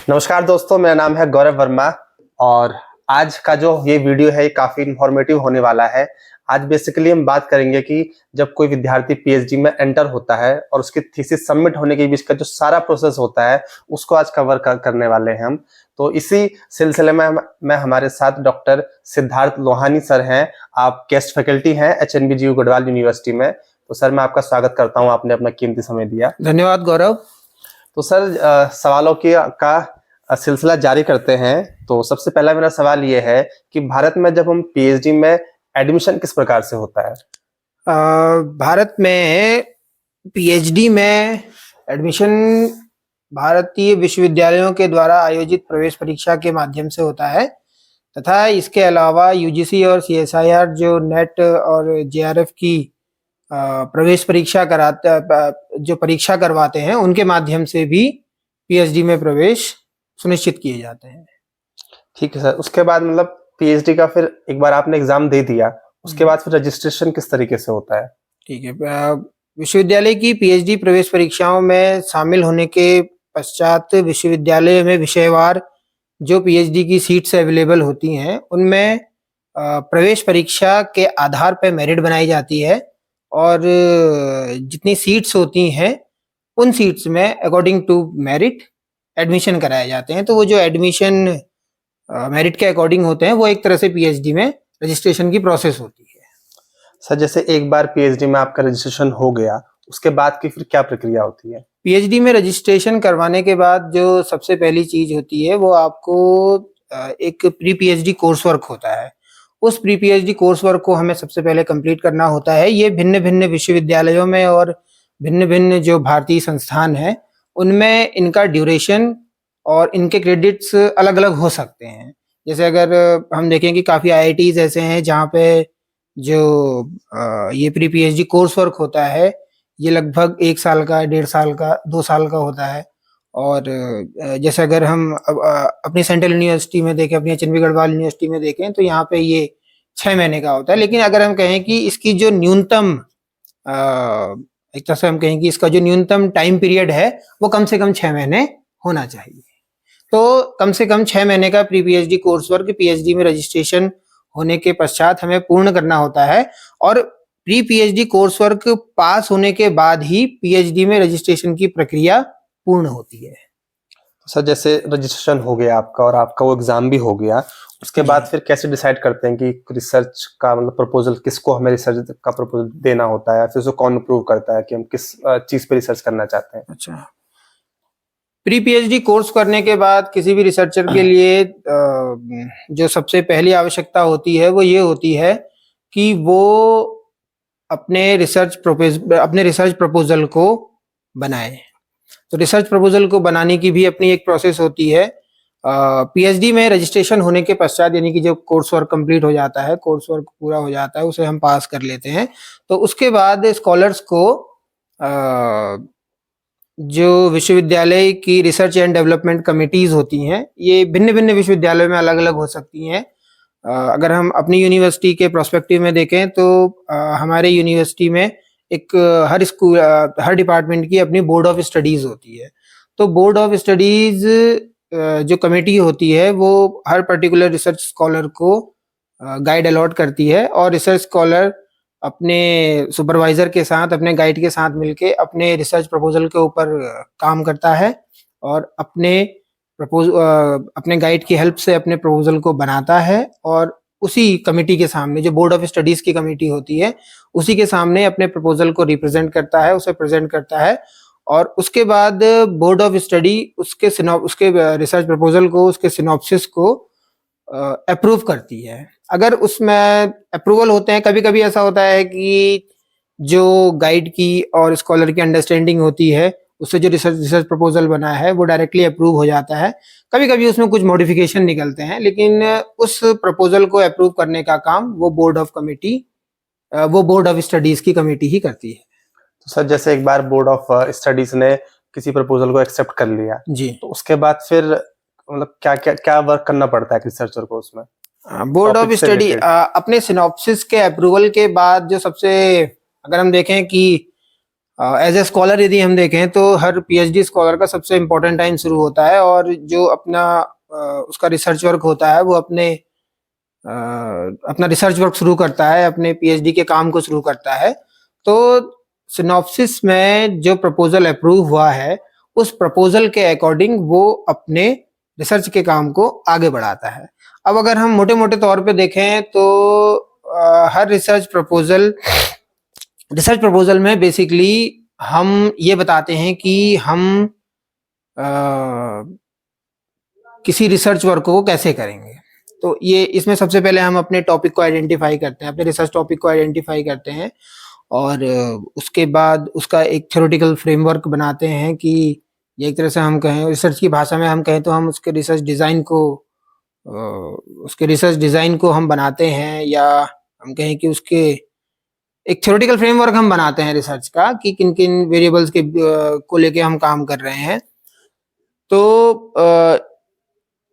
नमस्कार दोस्तों, मेरा नाम है गौरव वर्मा और आज का जो ये वीडियो है ये काफी इंफॉर्मेटिव होने वाला है। आज बेसिकली हम बात करेंगे कि जब कोई विद्यार्थी पीएचडी में एंटर होता है और उसकी थीसिस सबमिट होने के बीच का जो सारा प्रोसेस होता है उसको आज कवर करने वाले हैं हम। तो इसी सिलसिले में हमारे साथ डॉक्टर सिद्धार्थ लोहानी सर हैं। आप गेस्ट फैकल्टी हैं HNBGU गढ़वाल यूनिवर्सिटी में। तो सर मैं आपका स्वागत करता हूँ, आपने अपना कीमती समय दिया। धन्यवाद गौरव। तो सर सवालों का सिलसिला जारी करते हैं। तो सबसे पहला मेरा सवाल ये है कि भारत में जब हम पीएचडी में एडमिशन किस प्रकार से होता है? भारत में पीएचडी में एडमिशन भारतीय विश्वविद्यालयों के द्वारा आयोजित प्रवेश परीक्षा के माध्यम से होता है तथा इसके अलावा यूजीसी और सीएसआईआर जो नेट और जेआरएफ की प्रवेश परीक्षा जो परीक्षा करवाते हैं उनके माध्यम से भी पीएचडी में प्रवेश सुनिश्चित किए जाते हैं। ठीक है सर। उसके बाद मतलब पीएचडी का फिर एक बार आपने एग्जाम दे दिया, उसके बाद फिर रजिस्ट्रेशन किस तरीके से होता है? ठीक है। विश्वविद्यालय की पीएचडी प्रवेश परीक्षाओं में शामिल होने के पश्चात विश्वविद्यालय में विषयवार जो पीएचडी की सीट्स अवेलेबल होती हैं उनमें प्रवेश परीक्षा के आधार पर मेरिट बनाई जाती है और जितनी सीट्स होती हैं उन सीट्स में अकॉर्डिंग टू मेरिट एडमिशन कराए जाते हैं। तो वो जो एडमिशन मेरिट के अकॉर्डिंग होते हैं वो एक तरह से पीएचडी में रजिस्ट्रेशन की प्रोसेस होती है। सर जैसे एक बार पीएचडी में आपका रजिस्ट्रेशन हो गया, उसके बाद की फिर क्या प्रक्रिया होती है? पीएचडी में रजिस्ट्रेशन करवाने के बाद जो सबसे पहली चीज होती है वो आपको एक प्री पीएचडी कोर्स वर्क होता है। उस प्री पीएचडी कोर्स वर्क को हमें सबसे पहले कंप्लीट करना होता है। ये भिन्न भिन्न विश्वविद्यालयों में और भिन्न भिन्न जो भारतीय संस्थान है उनमें इनका ड्यूरेशन और इनके क्रेडिट्स अलग अलग हो सकते हैं। जैसे अगर हम देखें कि काफ़ी आईआईटीज ऐसे हैं जहाँ पे जो ये प्री पीएचडी कोर्स वर्क होता है ये लगभग 1 साल का, 1.5 साल का, 2 साल का होता है। और जैसे अगर हम अपनी सेंट्रल यूनिवर्सिटी में देखें, अपनी HNB गढ़वाल यूनिवर्सिटी में देखें तो यहाँ पे ये 6 महीने का होता है। लेकिन अगर हम कहें कि इसकी जो न्यूनतम एक तरह से हम कहें कि इसका जो न्यूनतम टाइम पीरियड है वो कम से कम 6 महीने होना चाहिए। तो कम से कम 6 महीने का pre PhD course work PhD में रजिस्ट्रेशन होने के पश्चात हमें पूर्ण करना होता है और प्री पीएचडी कोर्स वर्क पास होने के बाद ही पीएचडी में रजिस्ट्रेशन की प्रक्रिया पूर्ण होती है। सर जैसे रजिस्ट्रेशन हो गया आपका और आपका वो एग्जाम भी हो गया, उसके बाद फिर कैसे डिसाइड करते हैं कि रिसर्च का मतलब प्रपोजल किसको हमें रिसर्च का प्रपोजल देना होता है, फिर उसको कौन अप्रूव करता है कि हम किस चीज पे रिसर्च करना चाहते हैं? अच्छा, प्री पीएचडी कोर्स करने के बाद किसी भी रिसर्चर के लिए जो सबसे पहली आवश्यकता होती है वो ये होती है कि वो अपने रिसर्च प्रपोजल को बनाए। तो रिसर्च प्रपोजल को बनाने की भी अपनी एक प्रोसेस होती है। पीएचडी में रजिस्ट्रेशन होने के पश्चात यानी कि जब कोर्स वर्क कंप्लीट हो जाता है, कोर्स वर्क पूरा हो जाता है, उसे हम पास कर लेते हैं, तो उसके बाद स्कॉलर्स को जो विश्वविद्यालय की रिसर्च एंड डेवलपमेंट कमिटीज होती हैं, ये भिन्न भिन्न विश्वविद्यालयों में अलग अलग हो सकती हैं। अगर हम अपनी यूनिवर्सिटी के प्रोस्पेक्टिव में देखें तो हमारे यूनिवर्सिटी में एक हर डिपार्टमेंट की अपनी बोर्ड ऑफ स्टडीज होती है। तो बोर्ड ऑफ स्टडीज जो कमेटी होती है वो हर पर्टिकुलर रिसर्च स्कॉलर को गाइड अलॉट करती है और रिसर्च स्कॉलर अपने सुपरवाइजर के साथ, अपने गाइड के साथ मिलके अपने रिसर्च प्रपोजल के ऊपर काम करता है और अपने गाइड की हेल्प से अपने प्रपोजल को बनाता है और उसी कमेटी के सामने, जो बोर्ड ऑफ स्टडीज की कमेटी होती है, उसी के सामने अपने प्रपोजल को रिप्रेजेंट करता है, उसे प्रेजेंट करता है और उसके बाद बोर्ड ऑफ स्टडी उसके रिसर्च प्रपोजल को, उसके सिनॉप्सिस को अप्रूव करती है। अगर उसमें अप्रूवल होते हैं, कभी कभी ऐसा होता है कि जो गाइड की और स्कॉलर की अंडरस्टैंडिंग होती है उससे जो रिसर्च प्रपोजल बना है वो डायरेक्टली अप्रूव हो जाता है। कभी कभी उसमें कुछ मॉडिफिकेशन निकलते हैं, लेकिन उस प्रपोजल को अप्रूव करने का काम वो बोर्ड ऑफ स्टडीज की कमेटी ही करती है। तो सर जैसे एक बार बोर्ड ऑफ स्टडीज ने किसी प्रपोजल को एक्सेप्ट कर लिया जी, तो उसके बाद फिर मतलब क्या वर्क करना पड़ता है रिसर्चर को उसमें? बोर्ड ऑफ स्टडी अपने सिनॉप्सिस के अप्रूवल के बाद जो सबसे, अगर हम देखें कि एज ए स्कॉलर यदि हम देखें तो हर पीएचडी स्कॉलर का सबसे इम्पोर्टेंट टाइम शुरू होता है, और जो अपना उसका रिसर्च वर्क होता है वो अपना रिसर्च वर्क शुरू करता है, अपने पीएचडी के काम को शुरू करता है। तो सिनॉप्सिस में जो प्रपोजल अप्रूव हुआ है, उस प्रपोजल के अकॉर्डिंग वो अपने रिसर्च के काम को आगे बढ़ाता है। अब अगर हम मोटे मोटे तौर पे देखें तो हर रिसर्च प्रपोजल में बेसिकली हम ये बताते हैं कि हम किसी रिसर्च वर्क को कैसे करेंगे। तो ये इसमें सबसे पहले हम अपने टॉपिक को आइडेंटिफाई करते हैं, अपने रिसर्च टॉपिक को आइडेंटिफाई करते हैं, और उसके बाद उसका एक थ्योरेटिकल फ्रेमवर्क बनाते हैं कि ये एक तरह से हम कहें रिसर्च की भाषा में हम कहें तो हम उसके रिसर्च डिज़ाइन को हम बनाते हैं, या हम कहें कि उसके एक थ्योरेटिकल फ्रेमवर्क हम बनाते हैं रिसर्च का कि किन किन वेरिएबल्स के को लेके हम काम कर रहे हैं। तो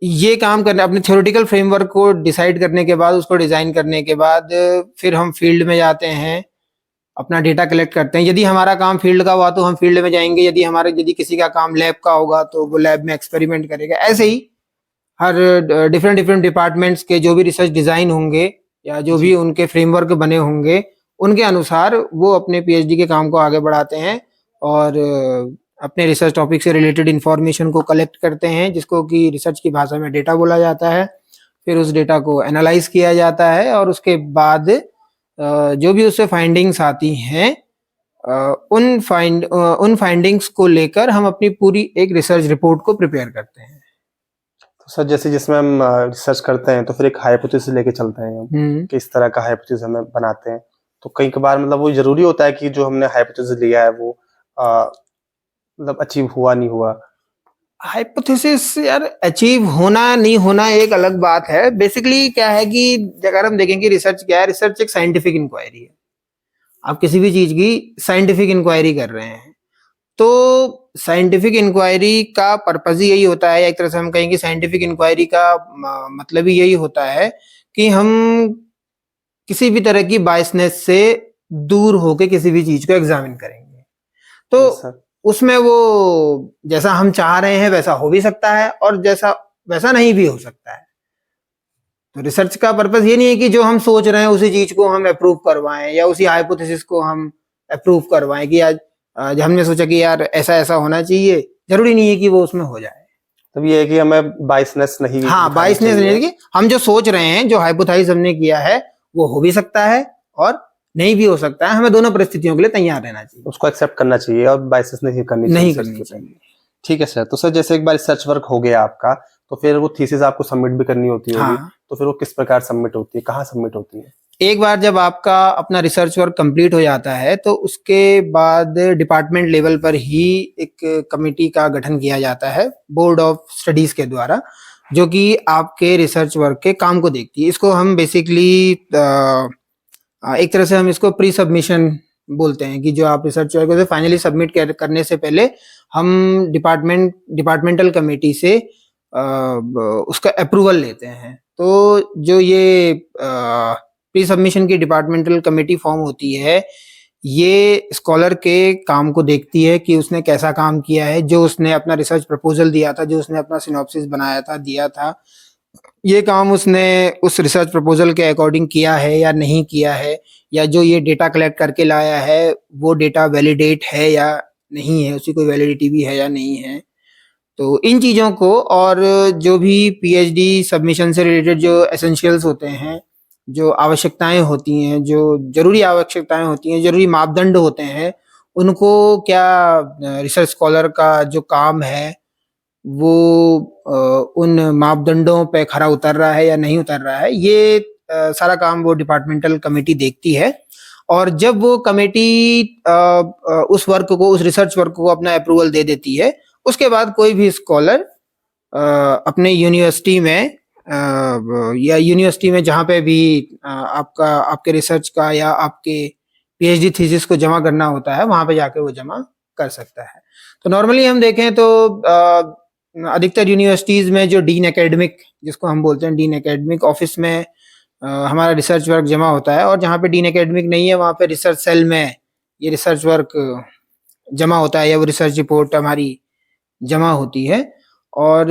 ये काम करने अपने थ्योरेटिकल फ्रेमवर्क को डिसाइड करने के बाद, उसको डिज़ाइन करने के बाद फिर हम फील्ड में जाते हैं, अपना डेटा कलेक्ट करते हैं। यदि हमारा काम फील्ड का हुआ तो हम फील्ड में जाएंगे, यदि किसी का काम लैब का होगा तो वो लैब में एक्सपेरिमेंट करेगा। ऐसे ही हर डिफरेंट डिपार्टमेंट्स के जो भी रिसर्च डिज़ाइन होंगे या जो भी उनके फ्रेमवर्क बने होंगे, उनके अनुसार वो अपने पीएचडी के काम को आगे बढ़ाते हैं और अपने रिसर्च टॉपिक से रिलेटेड इंफॉर्मेशन को कलेक्ट करते हैं, जिसको कि रिसर्च की भाषा में डेटा बोला जाता है। फिर उस डेटा को एनालाइज किया जाता है और उसके बाद जो भी उससे फाइंडिंग्स आती हैं, उन फाइंडिंग्स को लेकर हम अपनी पूरी एक रिसर्च रिपोर्ट को प्रिपेयर करते हैं। तो सर जैसे जिसमें हम रिसर्च करते हैं तो फिर एक हाइपोथेसिस लेके चलते हैं हम कि इस तरह का हाइपोथेसिस हमें बनाते हैं। तो कई बार मतलब वो जरूरी होता है कि जो हमने हाइपोथेसिस लिया है वो मतलब अचीव हुआ नहीं हुआ। हाइपोथेसिस यार अचीव होना नहीं होना एक अलग बात है। बेसिकली क्या है कि अगर हम देखें कि रिसर्च क्या है, रिसर्च एक साइंटिफिक इंक्वायरी है। आप किसी भी चीज की साइंटिफिक इंक्वायरी कर रहे हैं, तो साइंटिफिक इंक्वायरी का पर्पज ही यही होता है, एक तरह से हम कहेंगे साइंटिफिक इंक्वायरी का मतलब ही यही होता है कि हम किसी भी तरह की बायसनेस से दूर होके किसी भी चीज को एग्जामिन करेंगे। तो उसमें वो जैसा हम चाह रहे हैं वैसा हो भी सकता है और वैसा नहीं भी हो सकता है। तो रिसर्च का पर्पस ये नहीं है कि जो हम सोच रहे हैं उसी चीज को हम अप्रूव करवाएं या उसी हाइपोथेसिस को हम अप्रूव करवाएं कि आज हमने सोचा कि यार ऐसा ऐसा होना चाहिए, जरूरी नहीं है कि वो उसमें हो जाए। तब ये है कि हमें बायसनेस नहीं, हाँ, बायसनेस नहीं है कि हम जो सोच रहे हैं, जो हाइपोथेसिस हमने किया है वो हो भी सकता है और नहीं भी हो सकता है। हमें दोनों परिस्थितियों के लिए तैयार रहना चाहिए, उसको एक्सेप्ट करना चाहिए और बायसेस नहीं करनी चाहिए। ठीक है सर। तो सर जैसे एक बार रिसर्च वर्क हो गया आपका, तो फिर वो थीसिस आपको सबमिट भी करनी होती होगी। हाँ। तो फिर वो किस प्रकार सबमिट होती है, कहाँ सबमिट होती है? एक बार जब आपका अपना रिसर्च वर्क कंप्लीट हो जाता है तो उसके बाद डिपार्टमेंट लेवल पर ही एक कमेटी का गठन किया जाता है बोर्ड ऑफ स्टडीज के द्वारा, जो कि आपके रिसर्च वर्क के काम को देखती है। इसको हम बेसिकली एक तरह से हम इसको प्री सबमिशन बोलते हैं कि जो आप रिसर्च वर्क को फाइनली सबमिट करने से पहले हम डिपार्टमेंटल कमेटी से उसका अप्रूवल लेते हैं। तो जो ये प्री सबमिशन की डिपार्टमेंटल कमेटी फॉर्म होती है, ये स्कॉलर के काम को देखती है कि उसने कैसा काम किया है, जो उसने अपना रिसर्च प्रपोजल दिया था, जो उसने अपना सिनॉप्सिस बनाया था, दिया था, ये काम उसने उस रिसर्च प्रपोजल के अकॉर्डिंग किया है या नहीं किया है, या जो ये डेटा कलेक्ट करके लाया है वो डेटा वैलिडेट है या नहीं है, उसकी कोई वैलिडिटी भी है या नहीं है। तो इन चीज़ों को और जो भी पीएचडी सबमिशन से रिलेटेड जो एसेंशियल्स होते हैं, जो आवश्यकताएं होती हैं, जो जरूरी आवश्यकताएं होती हैं, जरूरी मापदंड होते हैं, उनको क्या रिसर्च स्कॉलर का जो काम है वो उन मापदंडों पे खरा उतर रहा है या नहीं उतर रहा है, ये सारा काम वो डिपार्टमेंटल कमेटी देखती है। और जब वो कमेटी उस रिसर्च वर्क को अपना अप्रूवल दे देती है, उसके बाद कोई भी स्कॉलर अपने यूनिवर्सिटी में या यूनिवर्सिटी में जहाँ पे भी आपके रिसर्च का या आपके पीएचडी थीसिस को जमा करना होता है, वहां पे जाके वो जमा कर सकता है। तो नॉर्मली हम देखें तो अधिकतर यूनिवर्सिटीज में जो डीन एकेडमिक, जिसको हम बोलते हैं डीन एकेडमिक ऑफिस में हमारा रिसर्च वर्क जमा होता है, और जहाँ पे डीन एकेडमिक नहीं है वहाँ पे रिसर्च सेल में ये रिसर्च वर्क जमा होता है या वो रिसर्च रिपोर्ट हमारी जमा होती है। और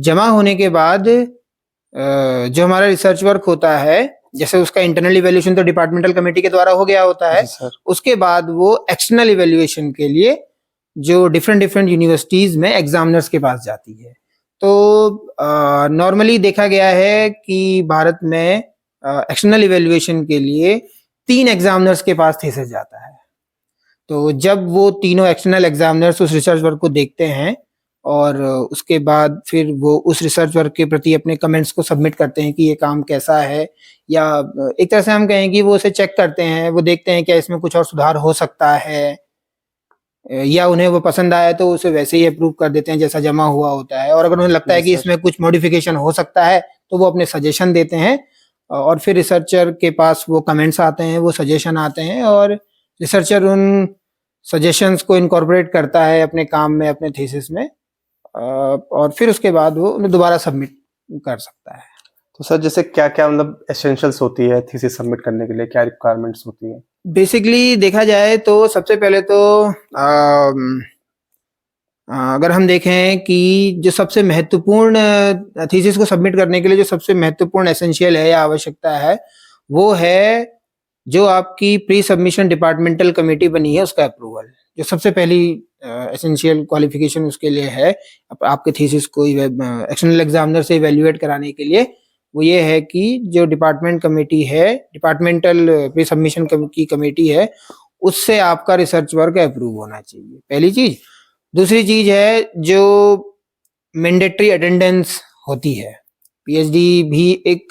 जमा होने के बाद जो हमारा रिसर्च वर्क होता है, जैसे उसका इंटरनल इवैल्यूएशन तो डिपार्टमेंटल कमेटी के द्वारा हो गया होता है, जी सर। उसके बाद वो एक्सटर्नल इवैल्यूएशन के लिए जो डिफरेंट डिफरेंट यूनिवर्सिटीज में एग्जामिनर्स के पास जाती है। तो नॉर्मली देखा गया है कि भारत में एक्सटर्नल इवैल्यूएशन के लिए 3 एग्जामिनर्स के पास थीसिस जाता है। तो जब वो तीनों एक्सटर्नल एग्जामिनर्स उस रिसर्च वर्क को देखते हैं और उसके बाद फिर वो उस रिसर्च वर्क के प्रति अपने कमेंट्स को सबमिट करते हैं कि ये काम कैसा है, या एक तरह से हम कहें कि वो उसे चेक करते हैं, वो देखते हैं क्या इसमें कुछ और सुधार हो सकता है, या उन्हें वो पसंद आया तो उसे वैसे ही अप्रूव कर देते हैं जैसा जमा हुआ होता है। और अगर उन्हें लगता है कि इसमें कुछ मॉडिफिकेशन हो सकता है तो वो अपने सजेशन देते हैं, और फिर रिसर्चर के पास वो कमेंट्स आते हैं, वो सजेशन आते हैं, और रिसर्चर उन सजेशंस को इनकॉर्पोरेट करता है अपने काम में, अपने थीसिस में, और फिर उसके बाद वो उन्हें दोबारा सबमिट कर सकता है। तो सर जैसे क्या क्या मतलब एसेंशियल्स होती है थीसिस सबमिट करने के लिए, क्या रिक्वायरमेंट्स होती है? बेसिकली देखा जाए तो सबसे पहले तो अगर हम देखें कि जो सबसे महत्वपूर्ण थीसिस को सबमिट करने के लिए जो सबसे महत्वपूर्ण एसेंशियल है या आवश्यकता है, वो है जो आपकी प्री सबमिशन डिपार्टमेंटल कमेटी बनी है उसका अप्रूवल। जो सबसे पहली एसेंशियल क्वालिफिकेशन उसके लिए है आपके थीसिस को एक्सटर्नल एग्जामिनर से इवैल्यूएट कराने के लिए, वो ये है कि जो डिपार्टमेंट कमेटी है, डिपार्टमेंटल प्री सबमिशन की कमेटी है, उससे आपका रिसर्च वर्क अप्रूव होना चाहिए, पहली चीज। दूसरी चीज है जो मैंडेटरी अटेंडेंस होती है। पीएचडी भी एक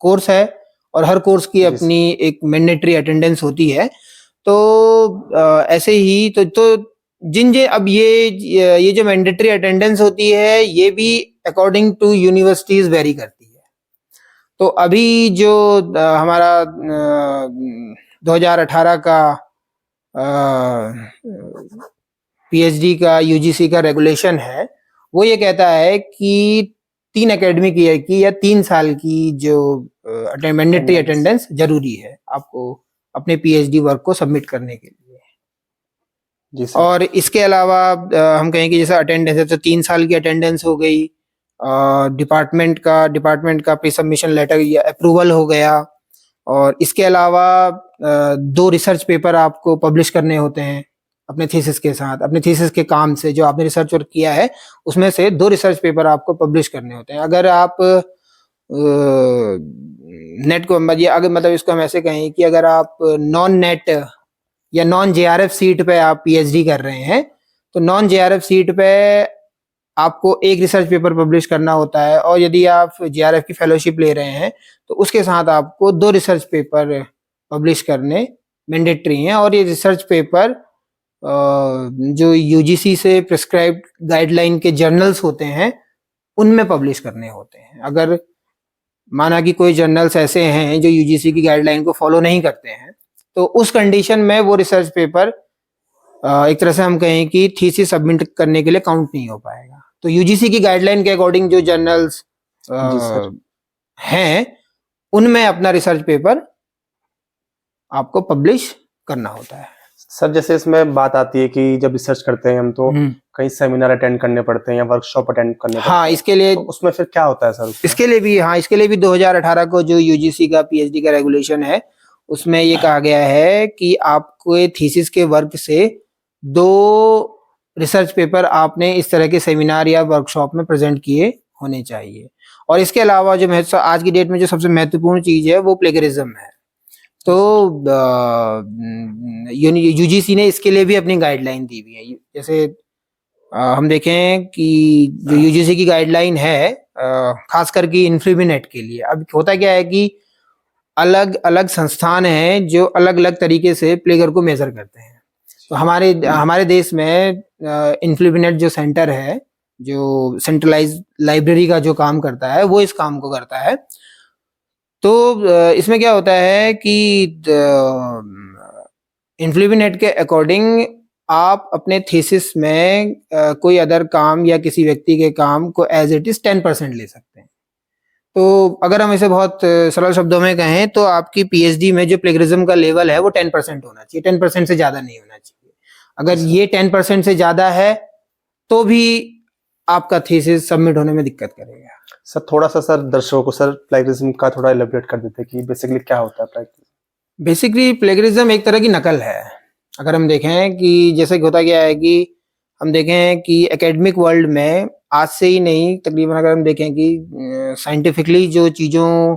कोर्स है और हर कोर्स की अपनी एक मैंडेटरी अटेंडेंस होती है। तो ऐसे ही तो अब ये जो मैंडेटरी अटेंडेंस होती है ये भी अकॉर्डिंग टू यूनिवर्सिटीज वेरी करती है। तो अभी जो हमारा 2018 का पीएचडी का यूजीसी का रेगुलेशन है, वो ये कहता है कि 3 एकेडमिक ईयर की या 3 साल की जो मैंडेटरी अटेंडेंस जरूरी है आपको अपने पीएचडी वर्क को सबमिट करने के लिए। जी सर। और इसके अलावा हम कहें कि जैसे अटेंडेंस है तो 3 साल की अटेंडेंस हो गई, डिपार्टमेंट का प्री सबमिशन लेटर या अप्रूवल हो गया, और इसके अलावा 2 रिसर्च पेपर आपको पब्लिश करने होते हैं अपने थीसिस के साथ। अपने थीसिस के काम से जो आपने रिसर्च वर्क किया है उसमें से 2 रिसर्च पेपर आपको पब्लिश करने होते हैं। अगर आप नेट को अगर मतलब इसको हम ऐसे कहें कि अगर आप नॉन नेट या नॉन जेआरएफ सीट पे आप पीएचडी कर रहे हैं, तो नॉन जेआरएफ सीट पे आपको एक रिसर्च पेपर पब्लिश करना होता है, और यदि आप जेआरएफ की फेलोशिप ले रहे हैं तो उसके साथ आपको 2 रिसर्च पेपर पब्लिश करने मैंडेटरी हैं। और ये रिसर्च पेपर जो यूजीसी से प्रिस्क्राइब्ड गाइडलाइन के जर्नल्स होते हैं उनमें पब्लिश करने होते हैं। अगर माना कि कोई जर्नल्स ऐसे हैं जो यूजीसी की गाइडलाइन को फॉलो नहीं करते हैं, तो उस कंडीशन में वो रिसर्च पेपर एक तरह से हम कहें कि थीसिस सबमिट करने के लिए काउंट नहीं हो पाएगा। तो यूजीसी की गाइडलाइन के अकॉर्डिंग जो जर्नल्स हैं उनमें अपना रिसर्च पेपर आपको पब्लिश करना होता है। सर जैसे इसमें बात आती है कि जब रिसर्च करते हैं हम तो कई सेमिनार अटेंड करने पड़ते हैं या वर्कशॉप अटेंड करने पड़ते हैं। हाँ, इसके लिए तो उसमें फिर क्या होता है सर? इसके लिए भी 2018 को जो यूजीसी का पीएचडी का रेगुलेशन है उसमें ये कहा गया है कि आपको थीसिस के वर्क से 2 रिसर्च पेपर आपने इस तरह के सेमिनार या वर्कशॉप में प्रेजेंट किए होने चाहिए। और इसके अलावा जो आज की डेट में जो सबसे महत्वपूर्ण चीज है वो प्लेगरिज्म है। तो यूजीसी ने इसके लिए भी अपनी गाइडलाइन दी हुई है। जैसे हम देखें कि जो यूजीसी की गाइडलाइन है खास करके इन्फ्रीबिनेट के लिए, अब होता क्या है कि अलग अलग संस्थान हैं जो अलग अलग तरीके से प्लेगर को मेजर करते हैं। तो हमारे देश में इन्फ्रीबिनेट जो सेंटर है, जो सेंट्रलाइज लाइब्रेरी का जो काम करता है, वो इस काम को करता है। तो इसमें क्या होता है कि इन्फ्लुएनेट के अकॉर्डिंग आप अपने थीसिस में कोई अदर काम या किसी व्यक्ति के काम को एज इट इज 10% ले सकते हैं। तो अगर हम इसे बहुत सरल शब्दों में कहें तो आपकी पीएचडी में जो प्लेगरिज्म का लेवल है वो 10% होना चाहिए, 10% से ज्यादा नहीं होना चाहिए। अगर ये 10% से ज्यादा है तो भी आपका थीसिस सबमिट होने में दिक्कत करेगा। सर थोड़ा सा सर दर्शकों को सर प्लेगरिज्म का थोड़ा एलैबोरेट कर देते कि बेसिकली क्या होता है प्लेगरिज्म। बेसिकली प्लेगरिज्म एक तरह की नकल है। अगर हम देखें कि जैसे होता क्या है कि हम देखें कि एकेडमिक वर्ल्ड में आज से ही नहीं, तकरीबन अगर हम देखें कि साइंटिफिकली जो चीज़ों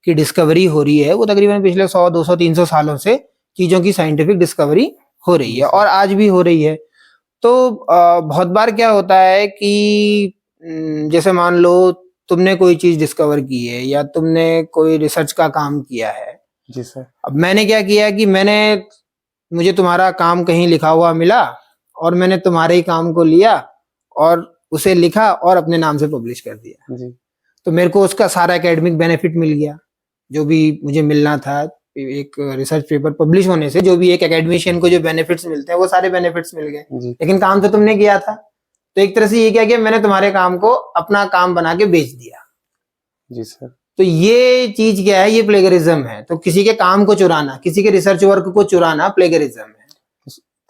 की डिस्कवरी हो रही है वो तकरीबन पिछले 100, 200, 300 सालों से चीज़ों की साइंटिफिक डिस्कवरी हो रही है और आज भी हो रही है। तो बहुत बार क्या होता है कि जैसे मान लो तुमने कोई चीज़ डिस्कवर की है या तुमने कोई रिसर्च का काम किया है। जी सर। अब मैंने क्या किया कि मुझे तुम्हारा काम कहीं लिखा हुआ मिला और मैंने तुम्हारे ही काम को लिया और उसे लिखा और अपने नाम से पब्लिश कर दिया। जी। तो मेरे को उसका सारा एकेडमिक बेनिफिट मिल गया जो भी मुझे मिलना था। एक रिसर्च पेपर पब्लिश होने से जो भी एक एकेडमिशियन को जो बेनिफिट्स मिलते हैं वो सारे बेनिफिट्स मिल गए, लेकिन काम तो तुमने किया था। तो एक तरह से ये क्या किया, मैंने तुम्हारे काम को अपना काम बना के बेच दिया। जी सर। तो ये चीज क्या है, ये प्लेगरिज्म है। तो किसी के काम को चुराना, किसी के रिसर्च वर्क को चुराना प्लेगरिज्म है।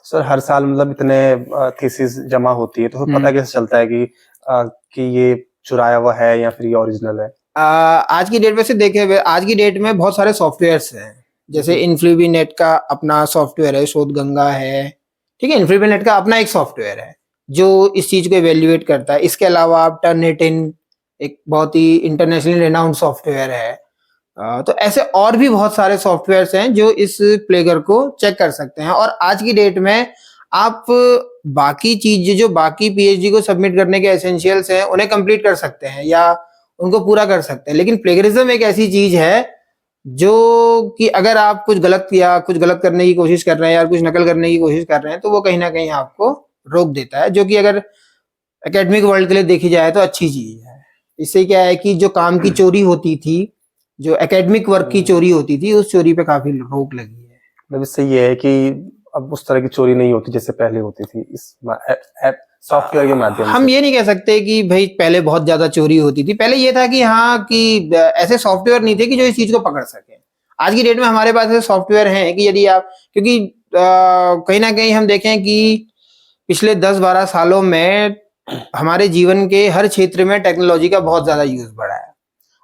सर हर साल मतलब इतने थीसिस जमा होती है तो पता कैसे चलता है कि ये चुराया हुआ है या फिर ये ओरिजिनल है? आज की डेट में से देखे हुए आज की डेट में बहुत सारे सॉफ्टवेयर्स हैं। जैसे इन्फ्लूबीनेट का अपना सॉफ्टवेयर है, शोधगंगा है, ठीक है। इन्फ्लूबीनेट का अपना एक सॉफ्टवेयर है जो इस चीज को इवेल्युएट करता है। इसके अलावा आप टर्निटिन एक बहुत ही इंटरनेशनली रेनाउंड सॉफ्टवेयर है। तो ऐसे और भी बहुत सारे सॉफ्टवेयर्स हैं जो इस प्लेगर को चेक कर सकते हैं। और आज की डेट में आप बाकी चीज जो बाकी पीएचडी को सबमिट करने के एसेंशियल्स हैं उन्हें कंप्लीट कर सकते हैं या उनको पूरा कर सकते हैं, लेकिन प्लेगरिज्म एक ऐसी चीज है जो कि अगर आप कुछ गलत किया, कुछ गलत करने की कोशिश कर रहे हैं या कुछ नकल करने की कोशिश कर रहे हैं तो वो कहीं ना कहीं आपको रोक देता है, जो कि अगर एकेडमिक वर्ल्ड के लिए देखी जाए तो अच्छी चीज है। इससे क्या है कि जो काम की चोरी होती थी, जो एकेडमिक वर्क की चोरी होती थी, उस चोरी पे काफी रोक लगी है। मतलब इससे ये है कि अब उस तरह की चोरी नहीं होती जैसे पहले होती थी इस सॉफ्टवेयर के माध्यम से। हम ये नहीं कह सकते कि भाई पहले बहुत ज्यादा चोरी होती थी। पहले ये था कि हाँ कि ऐसे सॉफ्टवेयर नहीं थे कि जो इस चीज को पकड़ सके। आज की डेट में हमारे पास ऐसे सॉफ्टवेयर हैं कि यदि आप, क्योंकि कहीं ना कहीं हम देखें कि पिछले 10-12 सालों में हमारे जीवन के हर क्षेत्र में टेक्नोलॉजी का बहुत ज्यादा यूज बढ़ा है।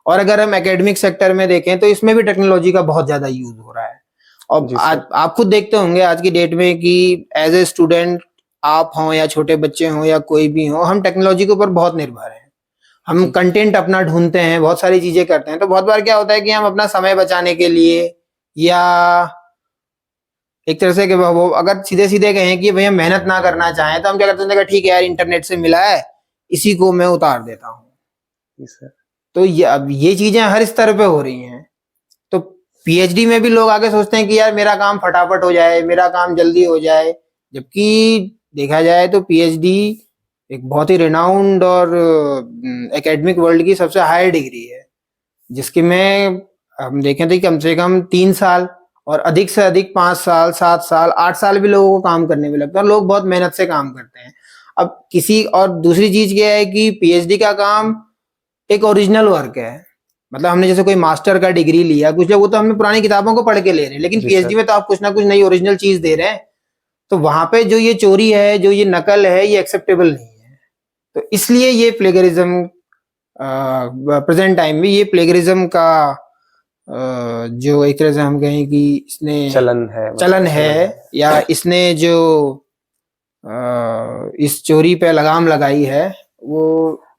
और अगर हम एकेडमिक सेक्टर में देखें तो इसमें भी टेक्नोलॉजी का बहुत ज्यादा यूज हो रहा है। और आप खुद देखते होंगे आज की डेट में कि एज ए स्टूडेंट आप हों या छोटे बच्चे हों या कोई भी हो, हम टेक्नोलॉजी के ऊपर बहुत निर्भर हैं। हम कंटेंट अपना ढूंढते हैं, बहुत सारी चीजें करते हैं। तो बहुत बार क्या होता है कि हम अपना समय बचाने के लिए या एक तरह से कि वो अगर सीधे सीधे कहें कि भाई हम मेहनत ना करना चाहें तो हम क्या करते हैं, ठीक है यार इंटरनेट से मिला है, इसी को मैं उतार देता हूँ। तो अब ये चीजें हर स्तर पे हो रही हैं। तो पीएचडी में भी लोग आगे सोचते हैं कि यार मेरा काम फटाफट हो जाए, मेरा काम जल्दी हो जाए, जबकि देखा जाए तो पीएचडी एक बहुत ही रिनाउंड और एकेडमिक वर्ल्ड की सबसे हायर डिग्री है, जिसकी में हम देखें तो कम से कम 3 साल और अधिक से अधिक 5 साल, 7 साल, 8 साल भी लोगों को काम करने में लगता है। लोग बहुत मेहनत से काम करते हैं। अब किसी और दूसरी चीज क्या है कि पीएचडी का काम एक ओरिजिनल वर्क है। मतलब हमने जैसे कोई मास्टर का डिग्री लिया, कुछ लोग वो तो हमने पुरानी किताबों को पढ़ के ले रहे हैं, लेकिन पीएचडी में तो आप कुछ ना कुछ नई ओरिजिनल चीज दे रहे हैं। तो वहां पे जो ये चोरी है, जो ये नकल है, ये एक्सेप्टेबल नहीं है। तो इसलिए ये प्लेगरिज्म प्रेजेंट टाइम में ये प्लेगरिज्म का जो एक तरह से हम कहें कि इसने चलन है या इसने जो इस चोरी पे लगाम लगाई है वो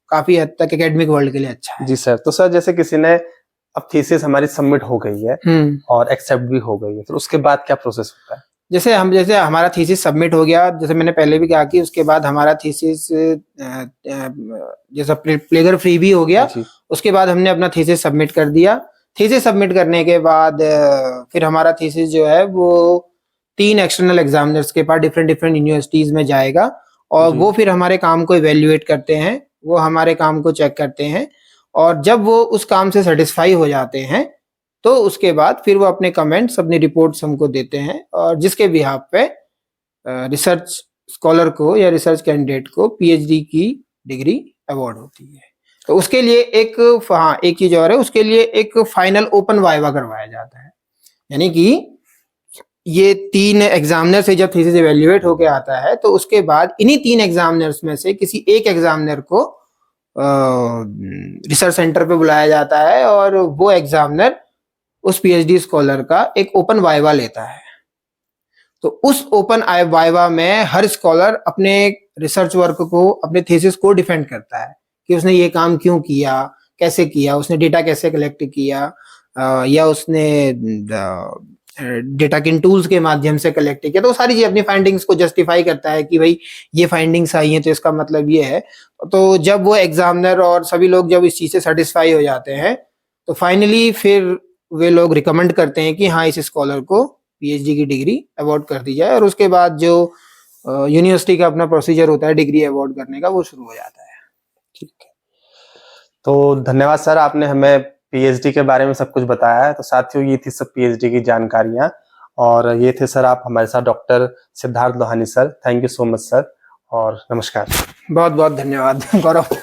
काफी हद तक एकेडमिक वर्ल्ड के लिए अच्छा है। जी सर। तो सर जैसे किसी ने अब थीसिस हमारी सबमिट हो गई है और एक्सेप्ट भी हो गई है, तो उसके बाद क्या प्रोसेस होता है? जैसे हमारा थीसिस सबमिट हो गया, जैसे मैंने पहले भी कहा कि उसके बाद हमारा थीसिस जैसा प्लेगर फ्री भी हो गया, उसके बाद हमने अपना थीसिस सबमिट कर दिया। थीसिस सबमिट करने के बाद फिर हमारा थीसिस जो है वो 3 एक्सटर्नल एग्जामिनर्स के पास डिफरेंट यूनिवर्सिटीज में जाएगा और वो फिर हमारे काम को इवेल्युएट करते हैं, वो हमारे काम को चेक करते हैं और जब वो उस काम से सेटिस्फाई हो जाते हैं तो उसके बाद फिर वो अपने कमेंट्स, अपनी रिपोर्ट्स हमको देते हैं और जिसके बिहाफ पे रिसर्च स्कॉलर को या रिसर्च कैंडिडेट को पीएचडी की डिग्री अवार्ड होती है। तो उसके लिए एक चीज और है, उसके लिए एक फाइनल ओपन वाइवा करवाया जाता है। यानी कि ये 3 एग्जामिनर से जब थीसिस इवेल्युएट होके आता है तो उसके बाद इन्हीं 3 एग्जामिनर्स में से किसी एक एग्जामिनर को रिसर्च सेंटर पे बुलाया जाता है और वो एग्जामिनर उस पीएचडी स्कॉलर का एक ओपन वाइवा लेता है। तो उस ओपन वाइवा में हर स्कॉलर अपने रिसर्च वर्क को, अपने थीसिस को डिफेंड करता है कि उसने ये काम क्यों किया, कैसे किया, उसने डेटा कैसे कलेक्ट किया, या उसने डेटा किन टूल्स के माध्यम से कलेक्ट किया। तो सारी चीज अपनी फाइंडिंग्स को जस्टिफाई करता है कि भाई ये फाइंडिंग्स आई हैं तो इसका मतलब ये है। तो जब वो एग्जामिनर और सभी लोग जब इस चीज से सेटिस्फाई हो जाते हैं तो फाइनली फिर वे लोग रिकमेंड करते हैं कि हाँ, इस स्कॉलर को पीएचडी की डिग्री अवार्ड कर दी जाए और उसके बाद जो यूनिवर्सिटी का अपना प्रोसीजर होता है डिग्री अवार्ड करने का, वो शुरू हो जाता है। ठीक है, तो धन्यवाद सर, आपने हमें पीएचडी के बारे में सब कुछ बताया है। तो साथियों, ये थी सब पीएचडी की जानकारियां और ये थे सर आप हमारे साथ doctor Siddharth Lohani sir. Thank you so much sir और नमस्कार। बहुत बहुत धन्यवाद गौरव।